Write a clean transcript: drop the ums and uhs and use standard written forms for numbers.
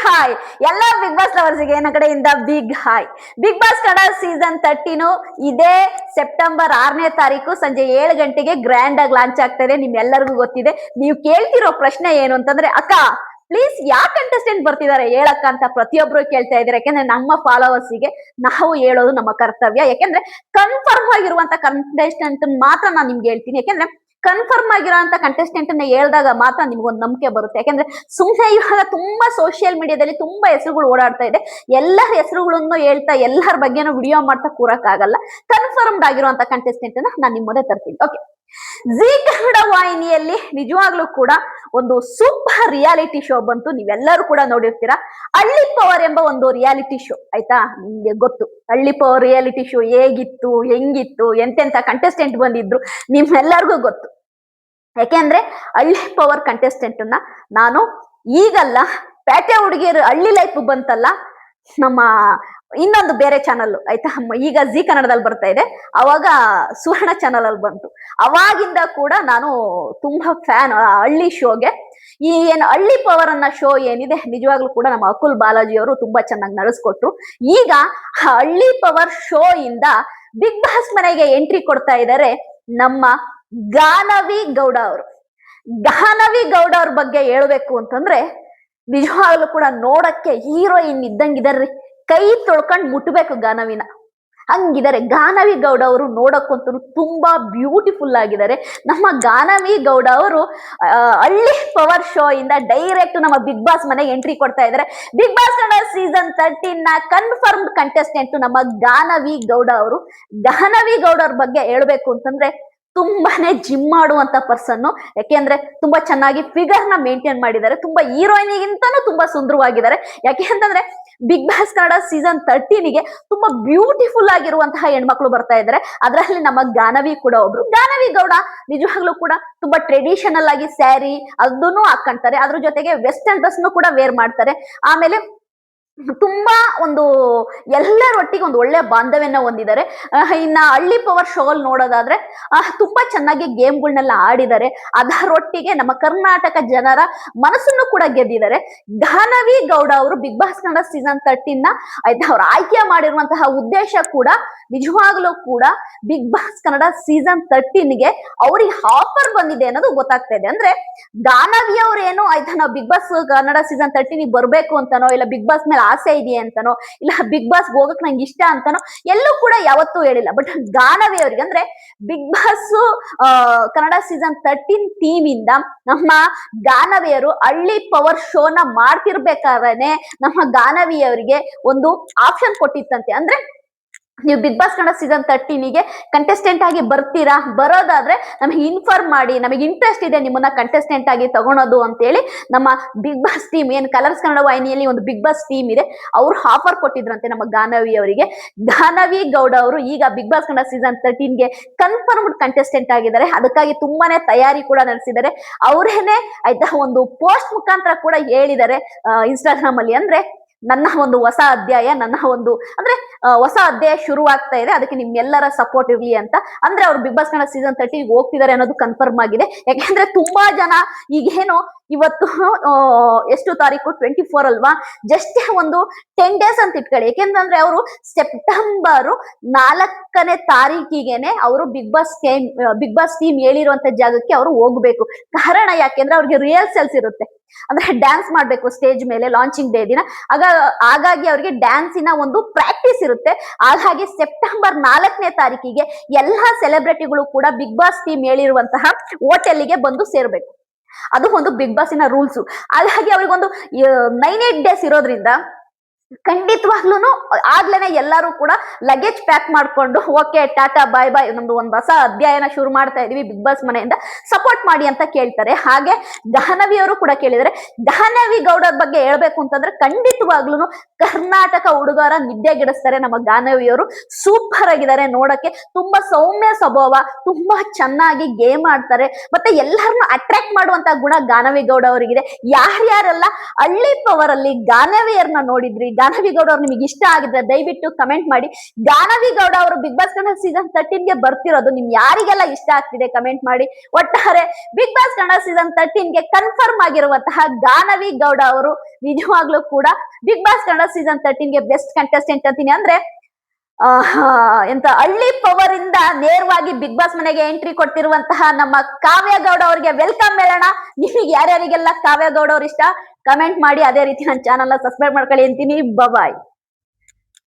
Hi ಎಲ್ಲ big boss ಲವರ್ಸ್ಗೆ ನನ್ನ ಕಡೆಯಿಂದ big hi. Bigg Boss Kannada season 13 ಇದೇ ಸೆಪ್ಟೆಂಬರ್ 6ನೇ ತಾರೀಕು ಸಂಜೆ 7 ಗಂಟೆಗೆ ಗ್ರ್ಯಾಂಡ್ ಆಗಿ ಲಾಂಚ್ ಆಗ್ತಾ ಇದೆ. ನಿಮ್ಮೆಲ್ಲರಿಗೂ ಗೊತ್ತಿದೆ. ನೀವು ಕೇಳ್ತಿರೋ ಪ್ರಶ್ನೆ ಏನು ಅಂತಂದ್ರೆ, ಅಕ್ಕ ಪ್ಲೀಸ್ ಯಾವ ಕಂಟೆಸ್ಟೆಂಟ್ ಬರ್ತಿದ್ದಾರೆ ಹೇಳಕ್ಕ ಅಂತ ಪ್ರತಿಯೊಬ್ರು ಕೇಳ್ತಾ ಇದ್ದಾರೆ. ಯಾಕಂದ್ರೆ ನಮ್ಮ ಫಾಲೋವರ್ಸ್ಗೆ ನಾವು ಹೇಳೋದು ನಮ್ಮ ಕರ್ತವ್ಯ. ಯಾಕಂದ್ರೆ ಕನ್ಫರ್ಮ್ ಆಗಿರುವಂತ ಕಂಟೆಸ್ಟೆಂಟ್ ಮಾತ್ರ ನಾನು ನಿಮ್ಗೆ ಹೇಳ್ತೀನಿ. ಯಾಕಂದ್ರೆ ಕನ್ಫರ್ಮ್ ಆಗಿರೋಂತ ಕಂಟೆಸ್ಟೆಂಟ್ ಅನ್ನ ಹೇಳಿದಾಗ ಮಾತ್ರ ನಿಮ್ಗೊಂದು ನಂಬಿಕೆ ಬರುತ್ತೆ. ಯಾಕಂದ್ರೆ ಸುಮ್ಮನೆ ಇವಾಗ ತುಂಬಾ ಸೋಷಿಯಲ್ ಮೀಡಿಯಾದಲ್ಲಿ ತುಂಬಾ ಹೆಸರುಗಳು ಓಡಾಡ್ತಾ ಇದೆ. ಎಲ್ಲರ ಹೆಸರುಗಳನ್ನು ಹೇಳ್ತಾ ಎಲ್ಲರ ಬಗ್ಗೆನೂ ವಿಡಿಯೋ ಮಾಡ್ತಾ ಕೂರಕ್ ಆಗಲ್ಲ. ಕನ್ಫರ್ಮ್ಡ್ ಆಗಿರುವಂತ ಕಂಟೆಸ್ಟೆಂಟ್ ಅನ್ನ ನಾನು ನಿಮ್ಮ ಮುಂದೆ ತರ್ತೀನಿ. ಓಕೆ, ಜಿ ಕನ್ನಡ ವಾಹಿನಿಯಲ್ಲಿ ನಿಜವಾಗ್ಲೂ ಕೂಡ ಒಂದು ಸೂಪರ್ ರಿಯಾಲಿಟಿ ಶೋ ಬಂತು. ನೀವೆಲ್ಲರೂ ಕೂಡ ನೋಡಿರ್ತೀರಾ. ಹಳ್ಳಿ ಪವರ್ ಎಂಬ ಒಂದು ರಿಯಾಲಿಟಿ ಶೋ. ಆಯ್ತಾ, ನಿಮ್ಗೆ ಗೊತ್ತು ಹಳ್ಳಿ ಪವರ್ ರಿಯಾಲಿಟಿ ಶೋ ಹೇಗಿತ್ತು, ಹೆಂಗಿತ್ತು, ಎಂತೆಂತ ಕಂಟೆಸ್ಟೆಂಟ್ ಬಂದಿದ್ರು ನಿಮ್ಮೆಲ್ಲರಿಗೂ ಗೊತ್ತು. ಯಾಕೆಂದ್ರೆ ಹಳ್ಳಿ ಪವರ್ ಕಂಟೆಸ್ಟೆಂಟ್ ಅನ್ನ ನಾನು ಈಗಲ್ಲ, ಪೇಟೆ ಹುಡುಗಿಯರು ಹಳ್ಳಿ ಲೈಫ್ ಬಂತಲ್ಲ ನಮ್ಮ ಇನ್ನೊಂದು ಬೇರೆ ಚಾನಲ್, ಆಯ್ತಾ, ಈಗ ಜಿ ಕನ್ನಡದಲ್ಲಿ ಬರ್ತಾ ಇದೆ, ಅವಾಗ ಸುವರ್ಣ ಚಾನಲ್ ಅಲ್ಲಿ ಬಂತು. ಅವಾಗಿಂದ ಕೂಡ ನಾನು ತುಂಬಾ ಫ್ಯಾನ್ ಹಳ್ಳಿ ಶೋಗೆ. ಈ ಏನು ಹಳ್ಳಿ ಪವರ್ ಅನ್ನ ಶೋ ಏನಿದೆ ನಿಜವಾಗ್ಲೂ ಕೂಡ ನಮ್ಮ ಅಕುಲ್ ಬಾಲಾಜಿ ಅವರು ತುಂಬಾ ಚೆನ್ನಾಗಿ ನಡೆಸ್ಕೊಟ್ರು. ಈಗ ಹಳ್ಳಿ ಪವರ್ ಶೋ ಇಂದ ಬಿಗ್ ಬಾಸ್ ಮನೆಗೆ ಎಂಟ್ರಿ ಕೊಡ್ತಾ ಇದ್ದಾರೆ ನಮ್ಮ ಗಾನವಿ ಗೌಡ ಅವರು. ಗಾನವಿ ಗೌಡ ಅವ್ರ ಬಗ್ಗೆ ಹೇಳ್ಬೇಕು ಅಂತಂದ್ರೆ ನಿಜವಾಗ್ಲೂ ಕೂಡ ನೋಡಕ್ಕೆ ಹೀರೋಯಿನ್ ಇದ್ದಂಗಿದಾರ್ರಿ. ಕೈ ತೊಳ್ಕೊಂಡ್ ಮುಟ್ಬೇಕು ಗಾನವಿನ, ಹಂಗಿದ್ದಾರೆ. ಗಾನವಿ ಗೌಡ ಅವರು ನೋಡಕ್ಕಂತೂ ತುಂಬಾ ಬ್ಯೂಟಿಫುಲ್ ಆಗಿದ್ದಾರೆ. ನಮ್ಮ ಗಾನವಿ ಗೌಡ ಅವರು ಹಳ್ಳಿ ಪವರ್ ಶೋ ಇಂದ ಡೈರೆಕ್ಟ್ ನಮ್ಮ ಬಿಗ್ ಬಾಸ್ ಮನೆಗೆ ಎಂಟ್ರಿ ಕೊಡ್ತಾ ಇದ್ದಾರೆ. ಬಿಗ್ ಬಾಸ್ ಕನ್ನಡ ಸೀಸನ್ 13 ನ ಕನ್ಫರ್ಮ್ಡ್ ಕಂಟೆಸ್ಟೆಂಟ್ ನಮ್ಮ ಗಾನವಿ ಗೌಡ ಅವರು. ಗಾನವಿ ಗೌಡ ಅವ್ರ ಬಗ್ಗೆ ಹೇಳ್ಬೇಕು ಅಂತಂದ್ರೆ ತುಂಬಾನೇ ಜಿಮ್ ಮಾಡುವಂತ ಪರ್ಸನ್. ಯಾಕೆಂದ್ರೆ ತುಂಬಾ ಚೆನ್ನಾಗಿ ಫಿಗರ್ ನ ಮೇಂಟೈನ್ ಮಾಡಿದ್ದಾರೆ. ತುಂಬಾ ಹೀರೋಯಿನ್ಗಿಂತಾನು ತುಂಬಾ ಸುಂದರವಾಗಿದ್ದಾರೆ. ಯಾಕೆ ಅಂತಂದ್ರೆ ಬಿಗ್ ಬಾಸ್ ಕನ್ನಡ ಸೀಸನ್ 13ಗೆ ತುಂಬಾ ಬ್ಯೂಟಿಫುಲ್ ಆಗಿರುವಂತಹ ಹೆಣ್ಮಕ್ಳು ಬರ್ತಾ ಇದ್ದಾರೆ. ಅದರಲ್ಲಿ ನಮ್ಮ ಗಾನವಿ ಕೂಡ ಒಬ್ರು. ಗಾನವಿ ಗೌಡ ನಿಜವಾಗ್ಲೂ ಕೂಡ ತುಂಬಾ ಟ್ರೆಡಿಷನಲ್ ಆಗಿ ಸ್ಯಾರಿ ಅದನ್ನು ಹಾಕೊಂತಾರೆ. ಅದ್ರ ಜೊತೆಗೆ ವೆಸ್ಟರ್ನ್ ಡ್ರೆಸ್ ಕೂಡ ವೇರ್ ಮಾಡ್ತಾರೆ. ಆಮೇಲೆ ತುಂಬಾ ಒಂದು ಎಲ್ಲರೊಟ್ಟಿಗೆ ಒಂದು ಒಳ್ಳೆ ಬಾಂಧವ್ಯನ ಹೊಂದಿದ್ದಾರೆ. ಇನ್ನ ಹಳ್ಳಿ ಪವರ್ ಶೋ ಅಲ್ಲಿ ನೋಡೋದಾದ್ರೆ ತುಂಬಾ ಚೆನ್ನಾಗಿ ಗೇಮ್ಗಳನ್ನೆಲ್ಲ ಆಡಿದ್ದಾರೆ. ಅದರೊಟ್ಟಿಗೆ ನಮ್ಮ ಕರ್ನಾಟಕ ಜನರ ಮನಸ್ಸನ್ನು ಕೂಡ ಗೆದ್ದಿದ್ದಾರೆ. ಗಾನವಿ ಗೌಡ ಅವರು ಬಿಗ್ ಬಾಸ್ ಕನ್ನಡ ಸೀಸನ್ 13 ನ ಆಯ್ತಾ ಅವ್ರು ಆಯ್ಕೆ ಮಾಡಿರುವಂತಹ ಉದ್ದೇಶ ಕೂಡ ನಿಜವಾಗ್ಲೂ ಕೂಡ ಬಿಗ್ ಬಾಸ್ ಕನ್ನಡ ಸೀಸನ್ 13ಗೆ ಅವ್ರಿಗೆ ಆಫರ್ ಬಂದಿದೆ ಅನ್ನೋದು ಗೊತ್ತಾಗ್ತಾ ಇದೆ. ಅಂದ್ರೆ ಗಾನವಿ ಅವ್ರು ಏನು ಆಯ್ತಾ ನಾವು ಬಿಗ್ ಬಾಸ್ ಕನ್ನಡ ಸೀಸನ್ 13ಗೆ ಬರ್ಬೇಕು ಅಂತಾನೋ, ಇಲ್ಲ ಬಿಗ್ ಬಾಸ್ ಮೇಲೆ ಆಸೆ ಇದೆಯಾ ಅಂತಾನೋ, ಇಲ್ಲ ಬಿಗ್ ಬಾಸ್ ಹೋಗಕ್ ನಂಗೆ ಇಷ್ಟ ಅಂತಾನೋ ಎಲ್ಲೂ ಕೂಡ ಯಾವತ್ತೂ ಹೇಳಿಲ್ಲ. ಬಟ್ ಗಾನವಿ ಅವ್ರಿಗೆ ಅಂದ್ರೆ Bigg Boss Kannada season 13 team ಇಂದ ನಮ್ಮ ಗಾನವಿಯರು ಹಳ್ಳಿ ಪವರ್ ಶೋನ ಮಾಡ್ತಿರ್ಬೇಕಾದ್ರೆ ನಮ್ಮ ಗಾನವಿಯವರಿಗೆ ಒಂದು ಆಪ್ಷನ್ ಕೊಟ್ಟಿತ್ತಂತೆ. ಅಂದ್ರೆ ನೀವು ಬಿಗ್ ಬಾಸ್ ಕನ್ನಡ ಸೀಸನ್ 13ಗೆ ಕಂಟೆಸ್ಟೆಂಟ್ ಆಗಿ ಬರ್ತೀರಾ, ಬರೋದಾದ್ರೆ ನಮಗೆ ಇನ್ಫಾರ್ಮ್ ಮಾಡಿ, ನಮಗೆ ಇಂಟ್ರೆಸ್ಟ್ ಇದೆ ನಿಮ್ಮನ್ನ ಕಂಟೆಸ್ಟೆಂಟ್ ಆಗಿ ತಗೊಳೋದು ಅಂತೇಳಿ ನಮ್ಮ ಬಿಗ್ ಬಾಸ್ ಟೀಮ್ ಏನು ಕಲರ್ಸ್ ಕನ್ನಡ ವಾಹಿನಿಯಲ್ಲಿ ಒಂದು ಬಿಗ್ ಬಾಸ್ ಟೀಮ್ ಇದೆ, ಅವ್ರು ಆಫರ್ ಕೊಟ್ಟಿದ್ರಂತೆ ನಮ್ಮ ಗಾನವಿ ಅವರಿಗೆ. ಗಾನವಿ ಗೌಡ ಅವರು ಈಗ ಬಿಗ್ ಬಾಸ್ ಕನ್ನಡ ಸೀಸನ್ 13ಗೆ ಕನ್ಫರ್ಮ್ಡ್ ಕಂಟೆಸ್ಟೆಂಟ್ ಆಗಿದ್ದಾರೆ. ಅದಕ್ಕಾಗಿ ತುಂಬಾನೇ ತಯಾರಿ ಕೂಡ ನಡೆಸಿದ್ದಾರೆ. ಅವರೇನೆ ಆಯ್ತಾ ಒಂದು ಪೋಸ್ಟ್ ಮುಖಾಂತರ ಕೂಡ ಹೇಳಿದ್ದಾರೆ ಇನ್ಸ್ಟಾಗ್ರಾಮ್ ಅಲ್ಲಿ. ಅಂದ್ರೆ ನನ್ನ ಒಂದು ಹೊಸ ಅಧ್ಯಾಯ, ನನ್ನ ಒಂದು ಅಂದ್ರೆ ಹೊಸ ಅಧ್ಯಾಯ ಶುರುವಾಗ್ತಾ ಇದೆ, ಅದಕ್ಕೆ ನಿಮ್ಗೆಲ್ಲರ ಸಪೋರ್ಟ್ ಇರ್ಲಿ ಅಂತ. ಅಂದ್ರೆ ಅವ್ರು ಬಿಗ್ ಬಾಸ್ ಕನ್ನಡ ಸೀಸನ್ 13 ಹೋಗ್ತಿದ್ದಾರೆ ಅನ್ನೋದು ಕನ್ಫರ್ಮ್ ಆಗಿದೆ. ಯಾಕೆಂದ್ರೆ ತುಂಬಾ ಜನ ಈಗೇನು ಇವತ್ತು ಎಷ್ಟು ತಾರೀಕು 24 ಅಲ್ವಾ, ಜಸ್ಟ್ ಒಂದು 10 ಡೇಸ್ ಅಂತ ಇಟ್ಕೊಳ್ಳಿ. ಯಾಕೆಂದ್ರೆ ಅವರು ಸೆಪ್ಟೆಂಬರ್ 4ನೇ ತಾರೀಕಿಗೆನೆ ಅವರು ಬಿಗ್ ಬಾಸ್ ಟೀಮ್ ಹೇಳಿರುವಂತ ಜಾಗಕ್ಕೆ ಅವರು ಹೋಗ್ಬೇಕು. ಕಾರಣ ಯಾಕೆಂದ್ರೆ ಅವ್ರಿಗೆ ರಿಹರ್ಸಲ್ಸ್ ಇರುತ್ತೆ. ಅಂದ್ರೆ ಡ್ಯಾನ್ಸ್ ಮಾಡ್ಬೇಕು ಸ್ಟೇಜ್ ಮೇಲೆ ಲಾಂಚಿಂಗ್ ಡೇ ದಿನ. ಹಾಗಾಗಿ ಅವ್ರಿಗೆ ಡ್ಯಾನ್ಸಿನ ಒಂದು ಪ್ರಾಕ್ಟೀಸ್ ಇರುತ್ತೆ. ಹಾಗಾಗಿ ಸೆಪ್ಟೆಂಬರ್ 4ನೇ ತಾರೀಕಿಗೆ ಎಲ್ಲಾ ಸೆಲೆಬ್ರಿಟಿಗಳು ಕೂಡ ಬಿಗ್ ಬಾಸ್ ಟೀಮ್ ಹೇಳಿರುವಂತಹ ಹೋಟೆಲ್ಗೆ ಬಂದು ಸೇರ್ಬೇಕು. ಅದು ಒಂದು ಬಿಗ್ ಬಾಸಿನ ರೂಲ್ಸ್. ಹಾಗಾಗಿ ಅವ್ರಿಗೊಂದು 9-8 ಡೇಸ್ ಇರೋದ್ರಿಂದ ಖಂಡಿತವಾಗ್ಲೂ ಆಗ್ಲೇನೆ ಎಲ್ಲರೂ ಕೂಡ ಲಗೇಜ್ ಪ್ಯಾಕ್ ಮಾಡ್ಕೊಂಡು ಓಕೆ ಟಾಟಾ ಬಾಯ್ ಬಾಯ್, ನಮ್ದು ಒಂದು ಹೊಸ ಅಧ್ಯಾಯನ ಶುರು ಮಾಡ್ತಾ ಇದೀವಿ, ಬಿಗ್ ಬಾಸ್ ಮನೆಯಿಂದ ಸಪೋರ್ಟ್ ಮಾಡಿ ಅಂತ ಕೇಳ್ತಾರೆ. ಹಾಗೆ ಗಾನವಿ ಅವರು ಕೂಡ ಕೇಳಿದರೆ. ಗಾನವಿ ಗೌಡರ ಬಗ್ಗೆ ಹೇಳ್ಬೇಕು ಅಂತಂದ್ರೆ ಖಂಡಿತವಾಗ್ಲೂ ಕರ್ನಾಟಕ ಹುಡುಗರ ನಿದ್ದೆಗೆಡಿಸ್ತಾರೆ ನಮ್ಮ ಗಾನವಿಯವರು. ಸೂಪರ್ ಆಗಿದ್ದಾರೆ ನೋಡಕ್ಕೆ. ತುಂಬಾ ಸೌಮ್ಯ ಸ್ವಭಾವ, ತುಂಬಾ ಚೆನ್ನಾಗಿ ಗೇಮ್ ಆಡ್ತಾರೆ, ಮತ್ತೆ ಎಲ್ಲರನ್ನು ಅಟ್ರಾಕ್ಟ್ ಮಾಡುವಂತ ಗುಣ ಗಾನವಿ ಗೌಡ ಅವರಿಗಿದೆ. ಯಾರ್ಯಾರೆಲ್ಲ ಹಳ್ಳಿ ಪವರ್ ಅಲ್ಲಿ ಗಾನವಿಯರ್ನ ನೋಡಿದ್ರಿ, ಗಾನವಿ ಗೌಡ ಅವ್ರು ನಿಮಗೆ ಇಷ್ಟ ಆಗಿದ್ರೆ ದಯವಿಟ್ಟು ಕಮೆಂಟ್ ಮಾಡಿ. ಗಾನವಿ ಗೌಡ ಅವರು ಬಿಗ್ ಬಾಸ್ ಕನ್ನಡ ಸೀಸನ್ 13ಗೆ ಬರ್ತಿರೋದು ನಿಮ್ ಯಾರಿಗೆಲ್ಲ ಇಷ್ಟ ಆಗ್ತಿದೆ ಕಮೆಂಟ್ ಮಾಡಿ. ಒಟ್ಟಾರೆ ಬಿಗ್ ಬಾಸ್ ಕನ್ನಡ ಸೀಸನ್ 13ಗೆ ಕನ್ಫರ್ಮ್ ಆಗಿರುವಂತಹ ಗಾನವಿ ಗೌಡ ಅವರು ನಿಜವಾಗ್ಲೂ ಕೂಡ ಬಿಗ್ ಬಾಸ್ ಕನ್ನಡ ಸೀಸನ್ 13ಗೆ ಬೆಸ್ಟ್ ಕಂಟೆಸ್ಟೆಂಟ್ ಅಂತೀನಿ. ಅಂದ್ರೆ ಎಂತ ಹಳ್ಳಿ ಪವರ್ ಇಂದ ನೇರವಾಗಿ ಬಿಗ್ ಬಾಸ್ ಮನೆಗೆ ಎಂಟ್ರಿ ಕೊಡ್ತಿರುವಂತಹ ನಮ್ಮ ಕಾವ್ಯ ಗೌಡ ಅವರಿಗೆ ವೆಲ್ಕಮ್ ಹೇಳೋಣ. ನಿಮಗೆ ಯಾರ್ಯಾರಿಗೆಲ್ಲ ಕಾವ್ಯ ಗೌಡ ಅವ್ರ ಇಷ್ಟ ಕಮೆಂಟ್ ಮಾಡಿ. ಅದೇ ರೀತಿ ನನ್ನ ಚಾನಲ್ ಸಬ್ಸ್ಕ್ರೈಬ್ ಮಾಡ್ಕೊಳ್ಳಿ ಅಂತೀನಿ. ಬಾಯ್.